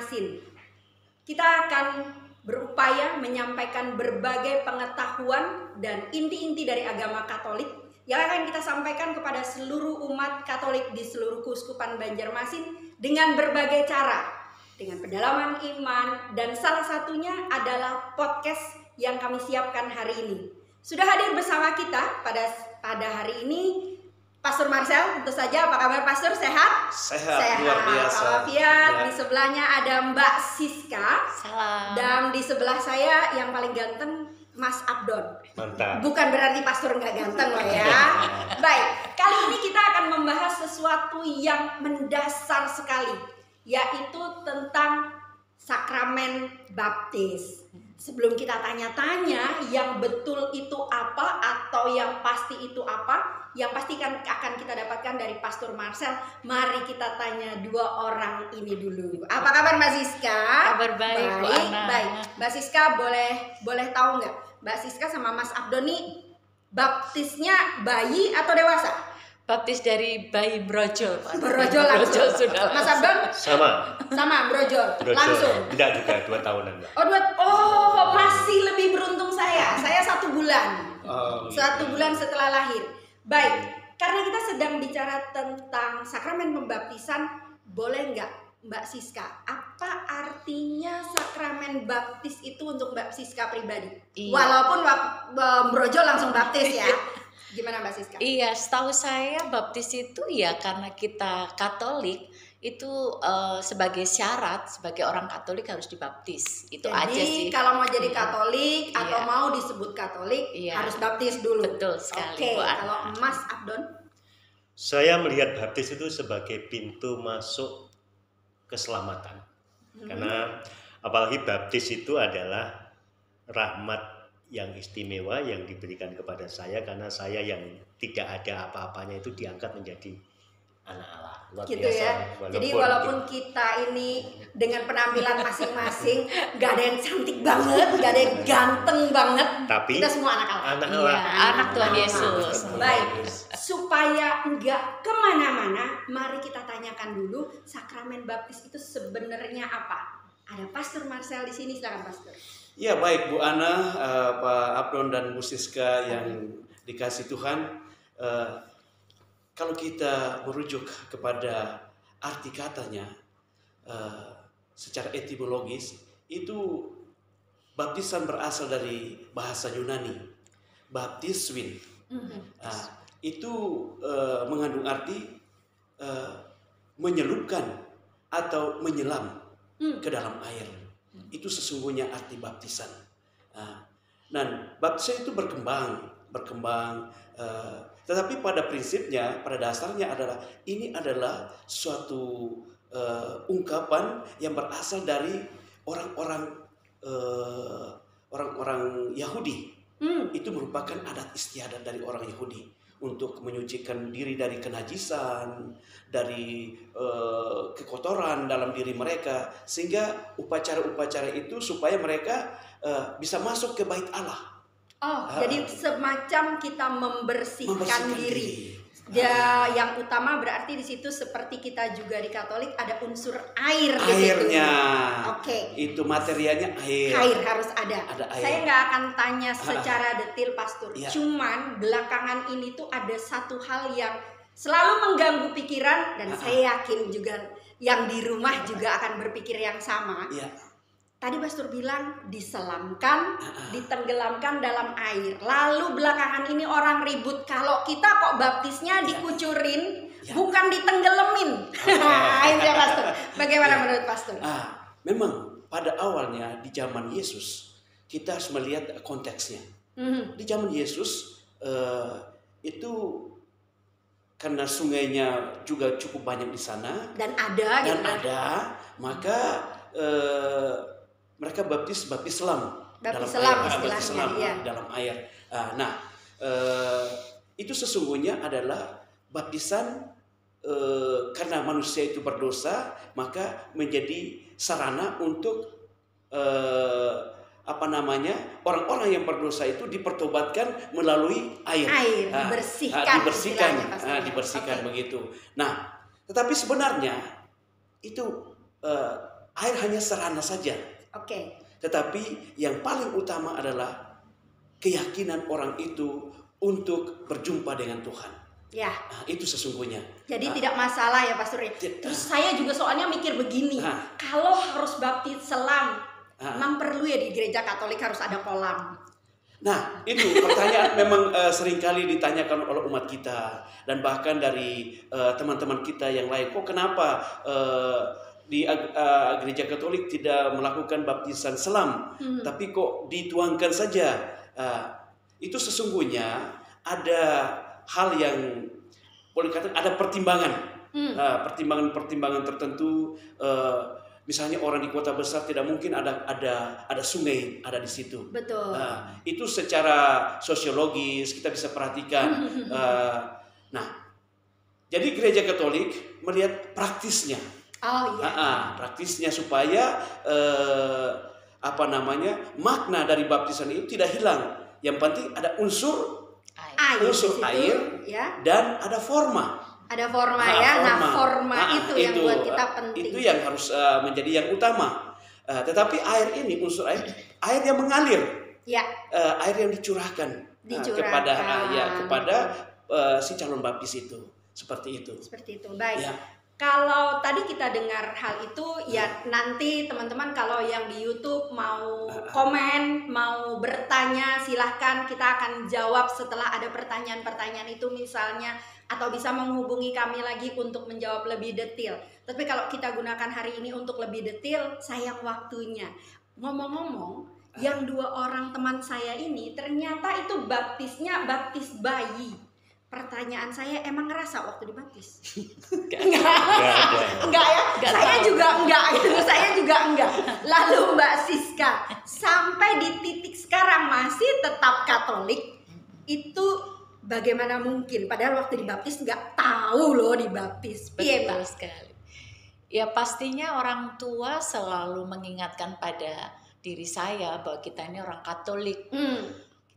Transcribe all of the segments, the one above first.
Banjarmasin. Kita akan berupaya menyampaikan berbagai pengetahuan dan inti-inti dari agama Katolik yang akan kita sampaikan kepada seluruh umat Katolik di seluruh Keuskupan Banjarmasin dengan berbagai cara, dengan pendalaman iman, dan salah satunya adalah podcast yang kami siapkan hari ini. Sudah hadir bersama kita pada hari ini Pastor Marcel, tentu saja. Apa kabar Pastor? Sehat? Sehat, luar biasa. Walafiat. Ya. Di sebelahnya ada Mbak Siska. Salam. Dan di sebelah saya yang paling ganteng Mas Abdon. Mantap. Bukan berarti pastor nggak ganteng loh ya. Baik, kali ini kita akan membahas sesuatu yang mendasar sekali, yaitu tentang sakramen baptis. Sebelum kita tanya-tanya yang betul itu apa atau yang pasti itu apa, yang pasti akan kita dapatkan dari Pastor Marcel. Mari kita tanya dua orang ini dulu. Apa kabar Mbak Siska? Kabar baik, Bu Ana. Baik. Mbak Siska boleh tahu nggak? Mbak Siska sama Mas Abdoni baptisnya bayi atau dewasa? Baptis dari bayi brojol. Brojol langsung. Sudah. Mas Abdon? Sama brojol. Langsung. Tidak juga 2 tahunan. Oh, masih lebih beruntung saya. Saya 1 bulan. Oh, 1 bulan setelah lahir. Baik, karena kita sedang bicara tentang sakramen pembaptisan, boleh nggak Mbak Siska, apa artinya sakramen baptis itu untuk Mbak Siska pribadi? Iya. Walaupun brojol langsung baptis ya. Gimana Mbak Siska? Iya, setahu saya baptis itu ya karena kita Katolik itu sebagai syarat sebagai orang Katolik harus dibaptis. Itu jadi, aja sih. Kalau mau jadi Katolik atau Iya. mau disebut Katolik harus baptis dulu. Betul sekali. Oke, kalau Mas Abdon? Saya melihat baptis itu sebagai pintu masuk keselamatan. Karena apalagi baptis itu adalah rahmat yang istimewa yang diberikan kepada saya karena saya yang tidak ada apa-apanya itu diangkat menjadi anak Allah. Luar gitu biasa. Ya. Jadi walaupun kita ini dengan penampilan masing-masing gak ada yang cantik banget, gak ada yang ganteng banget, tapi kita semua anak Allah. Anak Allah. Iya, anak Tuhan Yesus. Baik, supaya enggak kemana-mana, mari kita tanyakan dulu sakramen baptis itu sebenarnya apa? Ada Pastor Marcel di sini, silakan Pastor. Ya baik Bu Ana, Pak Abdon dan Bu Siska yang dikasih Tuhan. Kalau kita merujuk kepada arti katanya secara etimologis, itu baptisan berasal dari bahasa Yunani, baptiswin. Itu mengandung arti menyelupkan atau menyelam ke dalam air. Itu sesungguhnya arti baptisan. Dan baptisan itu berkembang. Tetapi pada prinsipnya, pada dasarnya ini adalah suatu ungkapan yang berasal dari orang-orang Yahudi. Itu merupakan adat istiadat dari orang Yahudi untuk menyucikan diri dari kenajisan, dari kekotoran dalam diri mereka, sehingga upacara-upacara itu supaya mereka bisa masuk ke bait Allah. Jadi semacam kita membersihkan diri. Ya, yang utama berarti di situ seperti kita juga di Katolik ada unsur air. Airnya. Oke. Itu materialnya air. Air harus ada. Air. Saya nggak akan tanya secara detail Pastor. Ya. Cuman belakangan ini tuh ada satu hal yang selalu mengganggu pikiran dan saya yakin juga yang di rumah juga akan berpikir yang sama. Ya. Tadi Pastor bilang diselamkan, ditenggelamkan dalam air. Lalu belakangan ini orang ribut kalau kita kok baptisnya dikucurin, bukan ditenggelamin. Itu ya Pastor. Bagaimana menurut Pastor? Memang pada awalnya di zaman Yesus kita harus melihat konteksnya. Di zaman Yesus itu karena sungainya juga cukup banyak di sana dan ada, maka mereka baptis selam dalam air. Itu sesungguhnya adalah baptisan karena manusia itu berdosa, maka menjadi sarana untuk orang-orang yang berdosa itu dipertobatkan melalui air. Dibersihkan begitu. Nah, tetapi sebenarnya itu air hanya sarana saja. Oke. Tetapi yang paling utama adalah keyakinan orang itu untuk berjumpa dengan Tuhan. Ya. Nah, itu sesungguhnya. Jadi tidak masalah ya Pastor ya. Terus saya juga soalnya mikir begini, kalau harus baptis selam, memang perlu ya di gereja Katolik harus ada kolam? Nah, itu pertanyaan memang seringkali ditanyakan oleh umat kita dan bahkan dari teman-teman kita yang lain. Kok kenapa di gereja Katolik tidak melakukan baptisan selam, tapi kok dituangkan saja? Itu sesungguhnya ada hal yang boleh katakan ada pertimbangan, pertimbangan tertentu. Misalnya orang di kota besar tidak mungkin ada sungai ada di situ. Betul. Itu secara sosiologis kita bisa perhatikan. Nah, jadi gereja Katolik melihat praktisnya. Oh iya. Praktisnya supaya makna dari baptisan itu tidak hilang. Yang penting ada unsur air ya. Dan ada forma. Ada forma ya. Forma itu yang buat kita penting. Itu yang harus menjadi yang utama. Tetapi air ini, unsur air yang mengalir. Ya. Air yang dicurahkan. Kepada si calon baptis itu. Seperti itu. Baik. Ya. Kalau tadi kita dengar hal itu, ya nanti teman-teman kalau yang di YouTube mau komen, mau bertanya, silahkan kita akan jawab setelah ada pertanyaan-pertanyaan itu misalnya, atau bisa menghubungi kami lagi untuk menjawab lebih detail. Tapi kalau kita gunakan hari ini untuk lebih detail, sayang waktunya. Ngomong-ngomong, yang 2 orang teman saya ini ternyata itu baptisnya baptis bayi. Pertanyaan saya, emang ngerasa waktu dibaptis? Enggak ya? Saya juga enggak. Lalu Mbak Siska, sampai di titik sekarang masih tetap Katolik, itu bagaimana mungkin? Padahal waktu dibaptis enggak tahu loh dibaptis. Betul sekali. Ya pastinya orang tua selalu mengingatkan pada diri saya bahwa kita ini orang Katolik.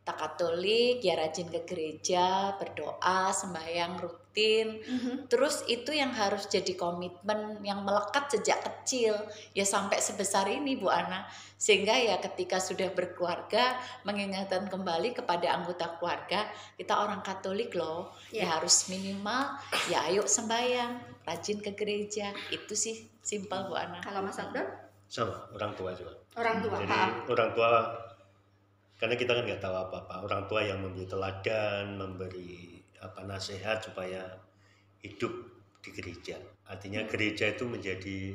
Kita Katolik, ya rajin ke gereja, berdoa, sembahyang rutin. Terus itu yang harus jadi komitmen yang melekat sejak kecil, ya sampai sebesar ini Bu Ana. Sehingga ya ketika sudah berkeluarga, mengingatkan kembali kepada anggota keluarga, kita orang Katolik loh, ya harus minimal, ya ayo sembahyang, rajin ke gereja. Itu sih simpel Bu Ana. Kalau Mas Abdul? Sama, orang tua juga. Orang tua. Jadi orang tua, karena kita kan nggak tahu apa-apa, orang tua yang memberi teladan, memberi nasihat supaya hidup di gereja. Artinya gereja itu menjadi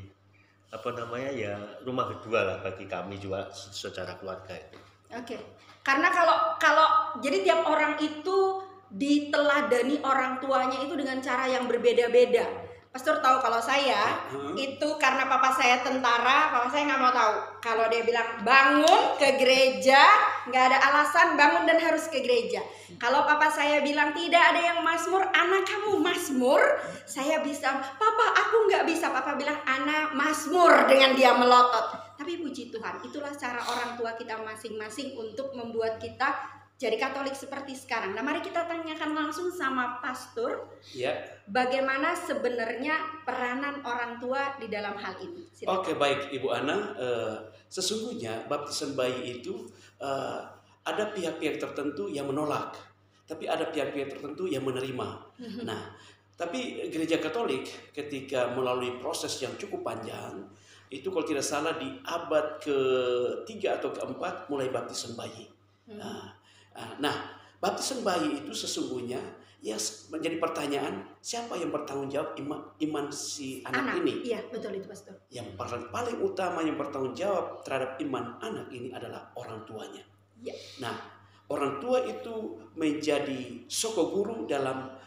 ya rumah kedua lah bagi kami juga secara keluarga itu. Oke. Karena kalau jadi tiap orang itu diteladani orang tuanya itu dengan cara yang berbeda-beda. Pastor tahu kalau saya itu karena papa saya tentara, papa saya nggak mau tahu. Kalau dia bilang bangun ke gereja, nggak ada alasan bangun dan harus ke gereja. Kalau papa saya bilang tidak ada yang mazmur, anak kamu mazmur, saya bisa. Papa aku nggak bisa. Papa bilang anak mazmur dengan dia melotot. Tapi puji Tuhan, itulah cara orang tua kita masing-masing untuk membuat kita jadi Katolik seperti sekarang. Nah, mari kita tanyakan langsung sama pastor, bagaimana sebenarnya peranan orang tua di dalam hal ini. Silakan. Oke, baik Ibu Ana. Sesungguhnya baptisan bayi itu ada pihak-pihak tertentu yang menolak, tapi ada pihak-pihak tertentu yang menerima. Nah, tapi gereja Katolik ketika melalui proses yang cukup panjang, itu kalau tidak salah di abad ke-3 atau ke-4 mulai baptisan bayi. Nah, baptisan bayi itu sesungguhnya ya menjadi pertanyaan, siapa yang bertanggung jawab iman si anak ini? Iya, betul itu Pastor. Yang paling utama yang bertanggung jawab terhadap iman anak ini adalah orang tuanya. Ya. Nah, orang tua itu menjadi sokoguru dalam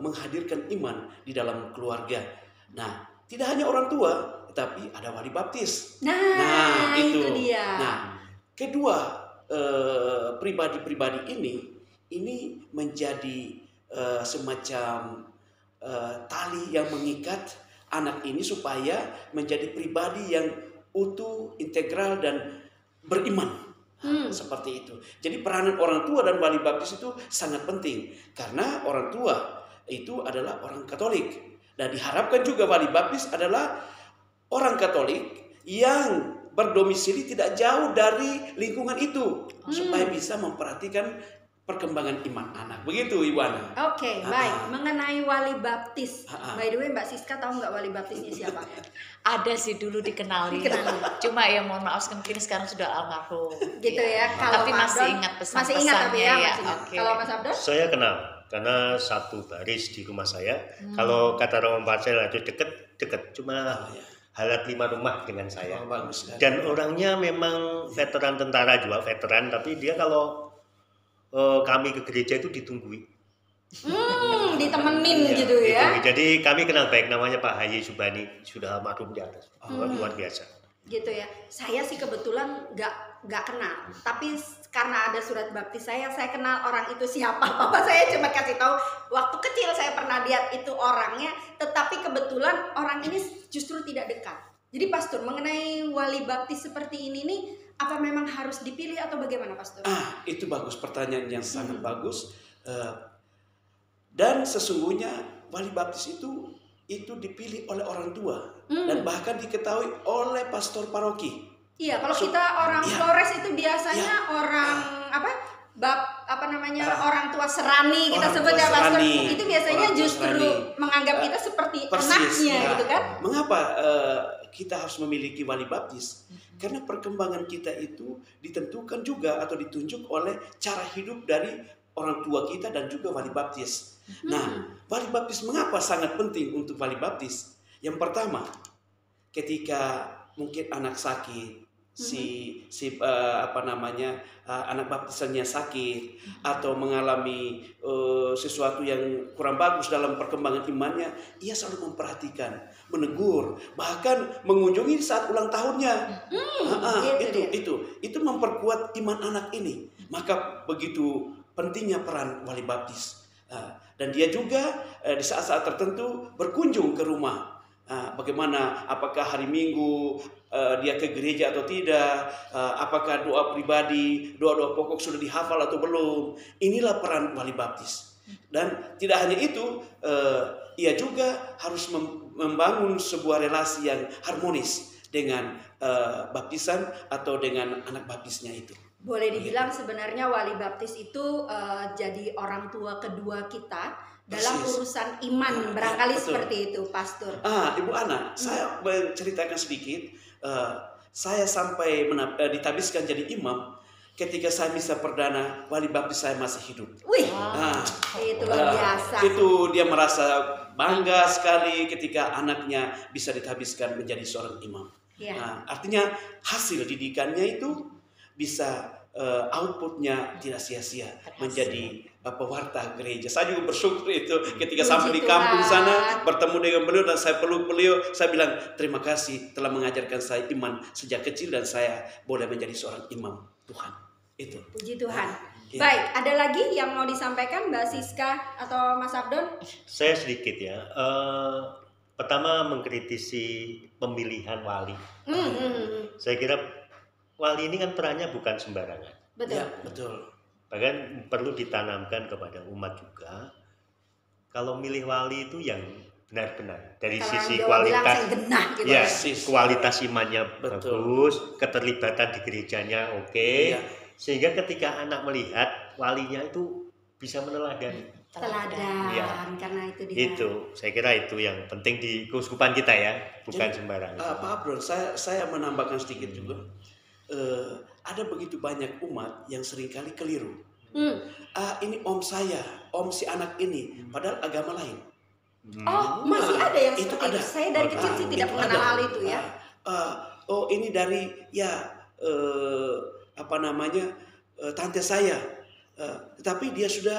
menghadirkan iman di dalam keluarga. Nah, tidak hanya orang tua, tetapi ada wali baptis. Nah itu dia. Nah, kedua pribadi-pribadi ini menjadi semacam tali yang mengikat anak ini supaya menjadi pribadi yang utuh, integral dan beriman. Seperti itu. Jadi peranan orang tua dan wali baptis itu sangat penting karena orang tua itu adalah orang Katolik dan diharapkan juga wali baptis adalah orang Katolik yang berdomisili tidak jauh dari lingkungan itu supaya bisa memperhatikan perkembangan iman anak. Begitu Ibu Ana. Oke, baik. Mengenai wali baptis. By the way, Mbak Siska tahu nggak wali baptisnya siapa? Ada sih dulu dikenali. Cuma ya mohon maaf mungkin sekarang sudah almarhum. Gitu ya. Kalau Tapi Pak masih Abdon, ingat masih pesan-pesannya ingat tapi ya. ya. Masih ingat. Oke. Kalau Mas Abdon? Saya kenal karena satu baris di rumah saya. Kalau kata orang Parsel itu deket, cuma halat 5 rumah dengan saya. Oh, bagus. Dan orangnya memang veteran tentara juga, veteran, tapi dia kalau kami ke gereja itu ditungguin. Ditemenin Iya, gitu ya. ditungguin. Jadi kami kenal baik, namanya Pak Haji Subani, sudah almarhum di atas. Luar biasa. Gitu ya. Saya sih kebetulan nggak kenal, tapi karena ada surat baptis saya kenal orang itu siapa. Papa saya cuma kasih tahu waktu kecil saya pernah lihat itu orangnya, tetapi kebetulan orang ini justru tidak dekat. Jadi Pastor, mengenai wali baptis seperti ini nih, apa memang harus dipilih atau bagaimana Pastor? Itu bagus, pertanyaan yang sangat bagus. Dan sesungguhnya wali baptis itu dipilih oleh orang tua dan bahkan diketahui oleh pastor paroki. Iya, kalau kita orang Flores itu biasanya orang orang tua serani kita Orang sebut tua ya Pastor. serani. Itu biasanya Orang tua justru serani. menganggap kita seperti Persis, anaknya ya. gitu kan? Mengapa kita harus memiliki wali baptis? Karena perkembangan kita itu ditentukan juga atau ditunjuk oleh cara hidup dari orang tua kita dan juga wali baptis. Nah, wali baptis mengapa sangat penting untuk wali baptis? Yang pertama, ketika mungkin anak sakit, anak baptisannya sakit atau mengalami sesuatu yang kurang bagus dalam perkembangan imannya, ia selalu memperhatikan, menegur, bahkan mengunjungi saat ulang tahunnya. Itu memperkuat iman anak ini. Maka begitu pentingnya peran wali baptis. Dan dia juga di saat-saat tertentu berkunjung ke rumah. Bagaimana, apakah hari Minggu dia ke gereja atau tidak, apakah doa pribadi, doa-doa pokok sudah dihafal atau belum. Inilah peran wali baptis. Dan tidak hanya itu, ia juga harus membangun sebuah relasi yang harmonis dengan baptisan atau dengan anak baptisnya itu. Boleh dibilang sebenarnya wali baptis itu jadi orang tua kedua kita dalam urusan iman, barangkali seperti itu, Pastor. Ibu Ana, saya menceritakan sedikit. Saya sampai ditabiskan jadi imam ketika saya misa perdana, wali baptis saya masih hidup. Wih, itu luar biasa. Itu dia merasa bangga sekali ketika anaknya bisa ditabiskan menjadi seorang imam. Artinya hasil didikannya itu bisa outputnya tidak sia-sia menjadi pewarta gereja. Saya juga bersyukur itu ketika sampai di kampung sana bertemu dengan beliau dan saya peluk beliau, saya bilang terima kasih telah mengajarkan saya iman sejak kecil dan saya boleh menjadi seorang imam Tuhan. Itu. Puji Tuhan. Baik, ada lagi yang mau disampaikan Mbak Siska atau Mas Abdon? Saya sedikit ya. Pertama mengkritisi pemilihan wali. Saya kira wali ini kan perannya bukan sembarangan. Betul. Ya, betul. Bahkan perlu ditanamkan kepada umat juga. Kalau milih wali itu yang benar-benar dari Kalau sisi Jawa bilang kualitas, genah gitu ya, ya. kualitas imannya Betul. bagus, keterlibatan di gerejanya oke. Ya. Sehingga ketika anak melihat walinya itu bisa meneladani. Teladan, Ya. karena itu dia. Itu, saya kira itu yang penting di keuskupan kita ya, bukan Jadi, sembarangan. Pak Abdul, saya menambahkan sedikit juga. Ada begitu banyak umat yang seringkali keliru. Ini om saya, om si anak ini, padahal agama lain. Oh, masih ada yang itu seperti ada. itu. Saya dari kecil sih tidak Itu mengenal ada. hal itu ya. Ini dari tante saya, tetapi dia sudah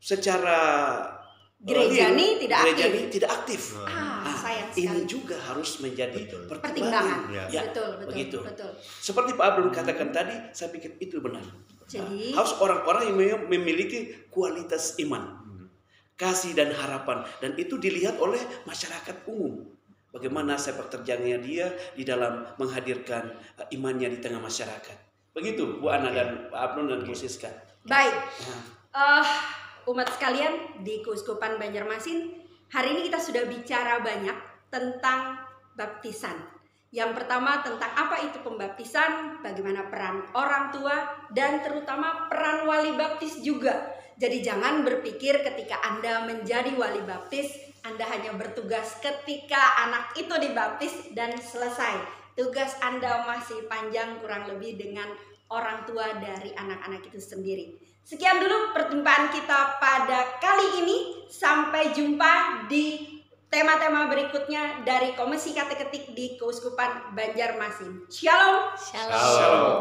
secara Gerejani tidak aktif. Sayang sekali. Ini juga harus menjadi pertimbangan. Ya. Betul. Begitu. Betul. Seperti Pak Abdul katakan tadi, saya pikir itu benar. Jadi Harus orang-orang yang memiliki kualitas iman, kasih dan harapan, dan itu dilihat oleh masyarakat umum. Bagaimana sepak terjangnya dia di dalam menghadirkan imannya di tengah masyarakat. Begitu Bu Ana dan Pak Abdul dan Bu Siska. baik. Umat sekalian di Keuskupan Banjarmasin, hari ini kita sudah bicara banyak tentang baptisan. Yang pertama tentang apa itu pembaptisan, bagaimana peran orang tua, dan terutama peran wali baptis juga. Jadi jangan berpikir ketika Anda menjadi wali baptis, Anda hanya bertugas ketika anak itu dibaptis dan selesai. Tugas Anda masih panjang kurang lebih dengan orang tua dari anak-anak itu sendiri. Sekian dulu perjumpaan kita pada kali ini. Sampai jumpa di tema-tema berikutnya dari Komisi Kateketik di Keuskupan Banjarmasin. Shalom. Shalom.